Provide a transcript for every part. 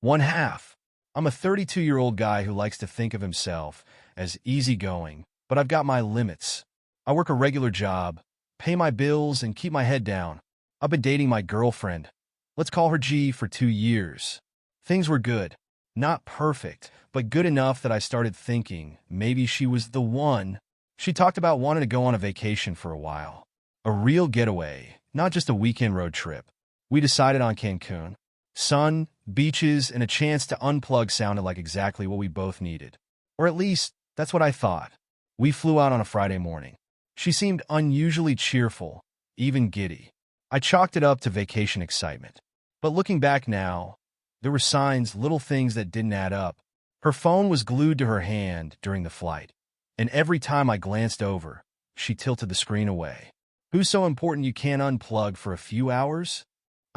One half. I'm a 32-year-old guy who likes to think of himself as easygoing, but I've got my limits. I work a regular job, pay my bills, and keep my head down. I've been dating my girlfriend. Let's call her G for 2 years. Things were good. Not perfect, but good enough that I started thinking maybe she was the one. She talked about wanting to go on a vacation for a while. A real getaway, not just a weekend road trip. We decided on Cancun. Sun, beaches, and a chance to unplug sounded like exactly what we both needed. Or at least, that's what I thought. We flew out on a Friday morning. She seemed unusually cheerful, even giddy. I chalked it up to vacation excitement. But looking back now, there were signs, little things that didn't add up. Her phone was glued to her hand during the flight, and every time I glanced over, she tilted the screen away. Who's so important you can't unplug for a few hours?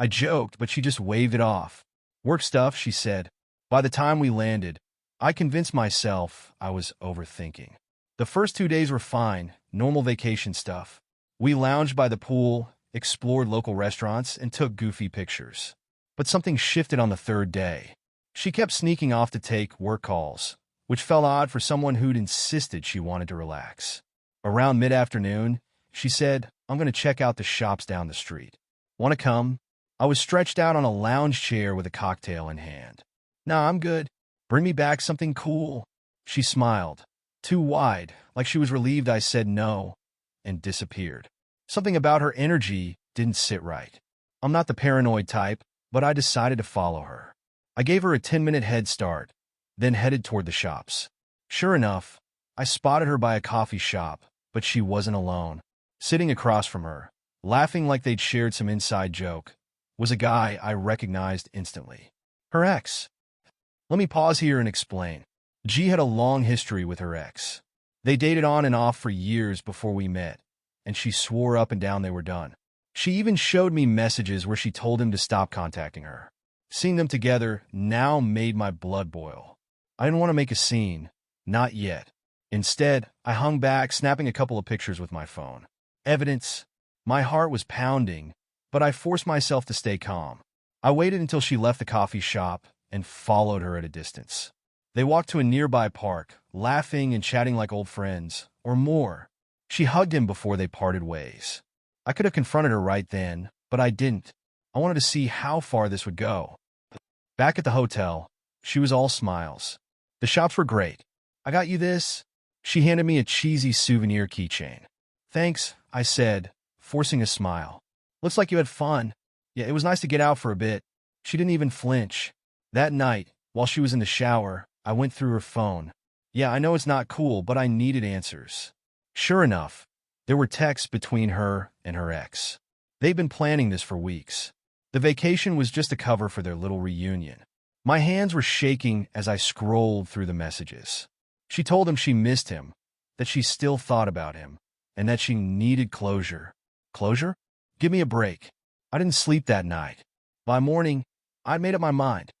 I joked, but she just waved it off. Work stuff, she said. By the time we landed, I convinced myself I was overthinking. The first 2 days were fine, normal vacation stuff. We lounged by the pool, explored local restaurants, and took goofy pictures. But something shifted on the third day. She kept sneaking off to take work calls, which felt odd for someone who'd insisted she wanted to relax. Around mid-afternoon, she said, "I'm going to check out the shops down the street. Want to come?" I was stretched out on a lounge chair with a cocktail in hand. "Nah, I'm good. Bring me back something cool." She smiled, too wide, like she was relieved I said no, and disappeared. Something about her energy didn't sit right. I'm not the paranoid type, but I decided to follow her. I gave her a 10-minute head start, then headed toward the shops. Sure enough, I spotted her by a coffee shop, but she wasn't alone. Sitting across from her, laughing like they'd shared some inside joke, was a guy I recognized instantly. Her ex. Let me pause here and explain. G had a long history with her ex. They dated on and off for years before we met, and she swore up and down they were done. She even showed me messages where she told him to stop contacting her. Seeing them together now made my blood boil. I didn't want to make a scene. Not yet. Instead, I hung back, snapping a couple of pictures with my phone. Evidence. My heart was pounding, but I forced myself to stay calm. I waited until she left the coffee shop and followed her at a distance. They walked to a nearby park, laughing and chatting like old friends, or more. She hugged him before they parted ways. I could have confronted her right then, but I didn't. I wanted to see how far this would go. Back at the hotel, she was all smiles. The shops were great. "I got you this." She handed me a cheesy souvenir keychain. "Thanks," I said, forcing a smile. "Looks like you had fun." "Yeah, it was nice to get out for a bit." She didn't even flinch. That night, while she was in the shower, I went through her phone. Yeah, I know it's not cool, but I needed answers. Sure enough, there were texts between her and her ex. They'd been planning this for weeks. The vacation was just a cover for their little reunion. My hands were shaking as I scrolled through the messages. She told him she missed him, that she still thought about him, and that she needed closure. Closure? Give me a break. I didn't sleep that night. By morning, I'd made up my mind.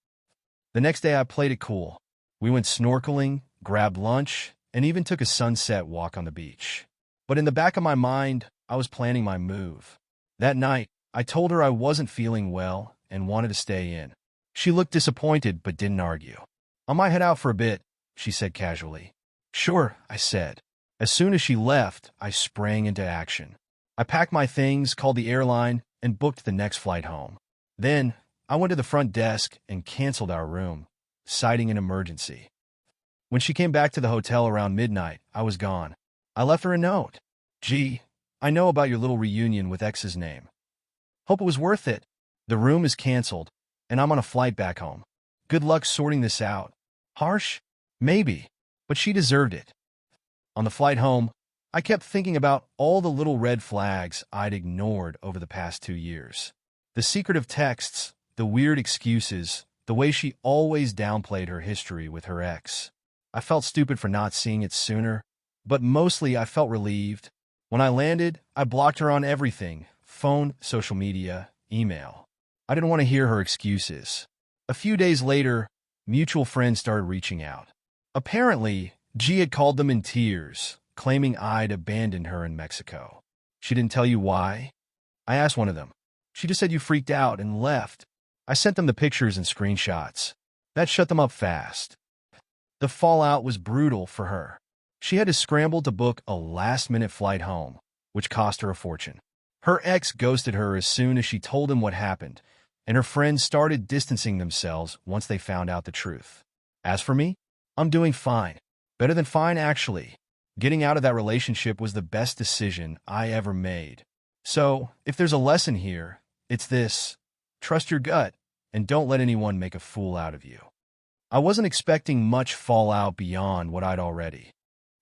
The next day I played it cool. We went snorkeling, grabbed lunch, and even took a sunset walk on the beach. But in the back of my mind, I was planning my move. That night, I told her I wasn't feeling well and wanted to stay in. She looked disappointed but didn't argue. "I might head out for a bit," she said casually. "Sure," I said. As soon as she left, I sprang into action. I packed my things, called the airline, and booked the next flight home. Then, I went to the front desk and canceled our room, citing an emergency. When she came back to the hotel around midnight, I was gone. I left her a note. "Gee, I know about your little reunion with X's name. Hope it was worth it. The room is canceled, and I'm on a flight back home. Good luck sorting this out." Harsh? Maybe, but she deserved it. On the flight home, I kept thinking about all the little red flags I'd ignored over the past 2 years. The secretive texts, the weird excuses, the way she always downplayed her history with her ex. I felt stupid for not seeing it sooner, but mostly I felt relieved. When I landed, I blocked her on everything: phone, social media, email. I didn't want to hear her excuses. A few days later, mutual friends started reaching out. Apparently, G had called them in tears, claiming I'd abandoned her in Mexico. She didn't tell you why? I asked one of them. She just said you freaked out and left. I sent them the pictures and screenshots. That shut them up fast. The fallout was brutal for her. She had to scramble to book a last-minute flight home, which cost her a fortune. Her ex ghosted her as soon as she told him what happened, and her friends started distancing themselves once they found out the truth. As for me, I'm doing fine. Better than fine, actually. Getting out of that relationship was the best decision I ever made. So, if there's a lesson here, it's this: trust your gut, and don't let anyone make a fool out of you. I wasn't expecting much fallout beyond what I'd already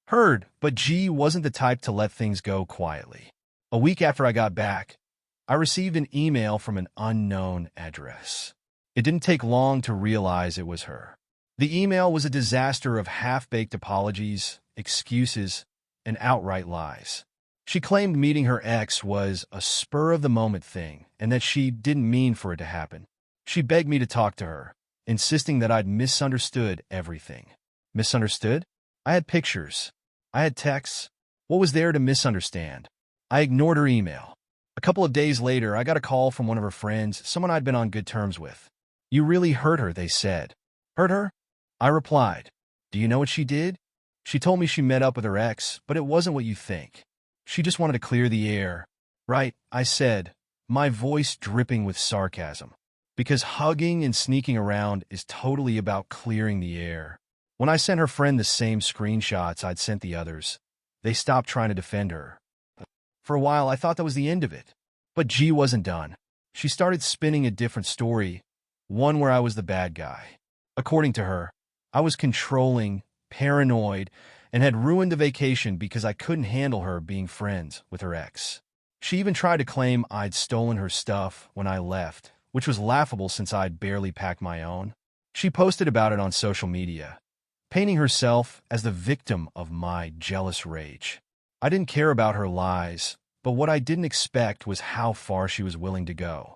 heard, but G wasn't the type to let things go quietly. A week after I got back, I received an email from an unknown address. It didn't take long to realize it was her. The email was a disaster of half-baked apologies, excuses, and outright lies. She claimed meeting her ex was a spur-of-the-moment thing and that she didn't mean for it to happen. She begged me to talk to her, insisting that I'd misunderstood everything. Misunderstood? I had pictures. I had texts. What was there to misunderstand? I ignored her email. A couple of days later, I got a call from one of her friends, someone I'd been on good terms with. "You really hurt her," they said. "Hurt her?" I replied. "Do you know what she did?" She told me she met up with her ex, but it wasn't what you think. She just wanted to clear the air. "Right," I said, my voice dripping with sarcasm. Because hugging and sneaking around is totally about clearing the air. When I sent her friend the same screenshots I'd sent the others, they stopped trying to defend her. For a while, I thought that was the end of it. But G wasn't done. She started spinning a different story, one where I was the bad guy. According to her, I was controlling, paranoid, and had ruined the vacation because I couldn't handle her being friends with her ex. She even tried to claim I'd stolen her stuff when I left, which was laughable since I'd barely packed my own. She posted about it on social media, painting herself as the victim of my jealous rage. I didn't care about her lies, but what I didn't expect was how far she was willing to go.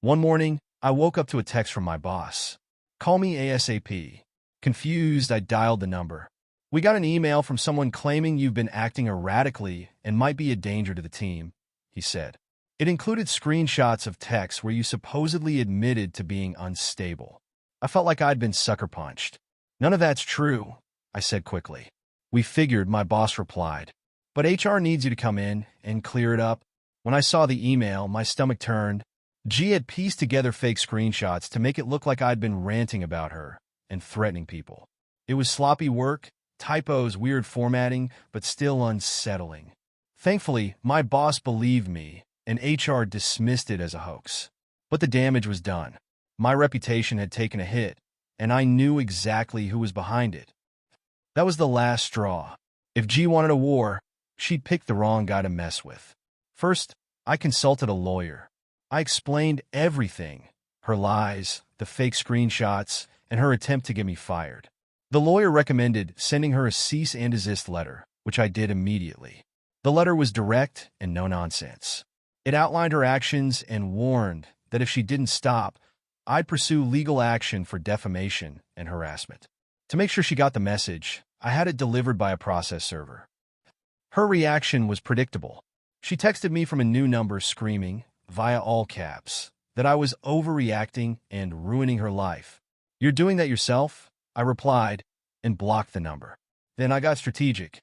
One morning, I woke up to a text from my boss. "Call me ASAP." Confused, I dialed the number. "We got an email from someone claiming you've been acting erratically and might be a danger to the team," he said. It included screenshots of texts where you supposedly admitted to being unstable. I felt like I'd been sucker punched. "None of that's true," I said quickly. "We figured," my boss replied. "But HR needs you to come in and clear it up." When I saw the email, my stomach turned. G had pieced together fake screenshots to make it look like I'd been ranting about her and threatening people. It was sloppy work, typos, weird formatting, but still unsettling. Thankfully, my boss believed me, and HR dismissed it as a hoax. But the damage was done. My reputation had taken a hit, and I knew exactly who was behind it. That was the last straw. If G wanted a war, she'd picked the wrong guy to mess with. First, I consulted a lawyer. I explained everything: her lies, the fake screenshots, and her attempt to get me fired. The lawyer recommended sending her a cease and desist letter, which I did immediately. The letter was direct and no nonsense. It outlined her actions and warned that if she didn't stop, I'd pursue legal action for defamation and harassment. To make sure she got the message, I had it delivered by a process server. Her reaction was predictable. She texted me from a new number screaming, via all caps, that I was overreacting and ruining her life. "You're doing that yourself?" I replied, and blocked the number. Then I got strategic.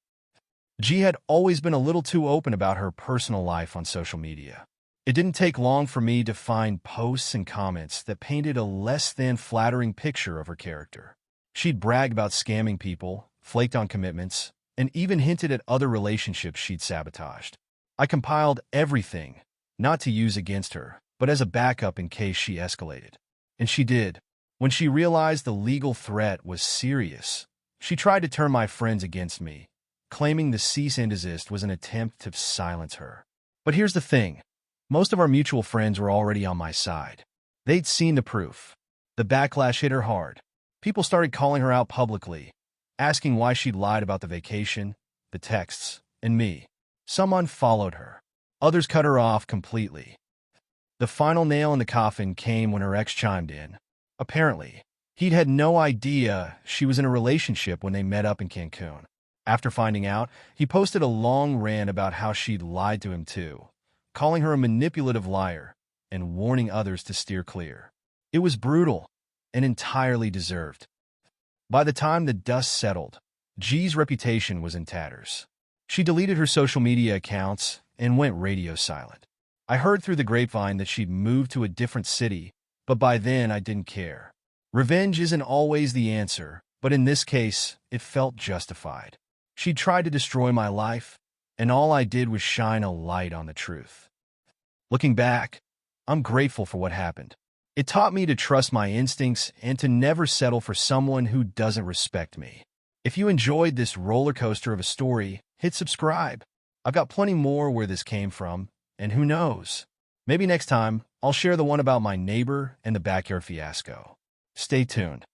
G had always been a little too open about her personal life on social media. It didn't take long for me to find posts and comments that painted a less than flattering picture of her character. She'd brag about scamming people, flaked on commitments, and even hinted at other relationships she'd sabotaged. I compiled everything, not to use against her, but as a backup in case she escalated. And she did. When she realized the legal threat was serious, she tried to turn my friends against me, claiming the cease and desist was an attempt to silence her. But here's the thing. Most of our mutual friends were already on my side. They'd seen the proof. The backlash hit her hard. People started calling her out publicly, asking why she'd lied about the vacation, the texts, and me. Some unfollowed her. Others cut her off completely. The final nail in the coffin came when her ex chimed in. Apparently, he'd had no idea she was in a relationship when they met up in Cancun. After finding out, he posted a long rant about how she'd lied to him too, calling her a manipulative liar and warning others to steer clear. It was brutal. and entirely deserved. By the time the dust settled, G's reputation was in tatters. She deleted her social media accounts and went radio silent. I heard through the grapevine that she'd moved to a different city, but by then I didn't care. Revenge isn't always the answer, but in this case, it felt justified. She tried to destroy my life, and all I did was shine a light on the truth. Looking back, I'm grateful for what happened. It taught me to trust my instincts and to never settle for someone who doesn't respect me. If you enjoyed this roller coaster of a story, hit subscribe. I've got plenty more where this came from, and who knows? Maybe next time, I'll share the one about my neighbor and the backyard fiasco. Stay tuned.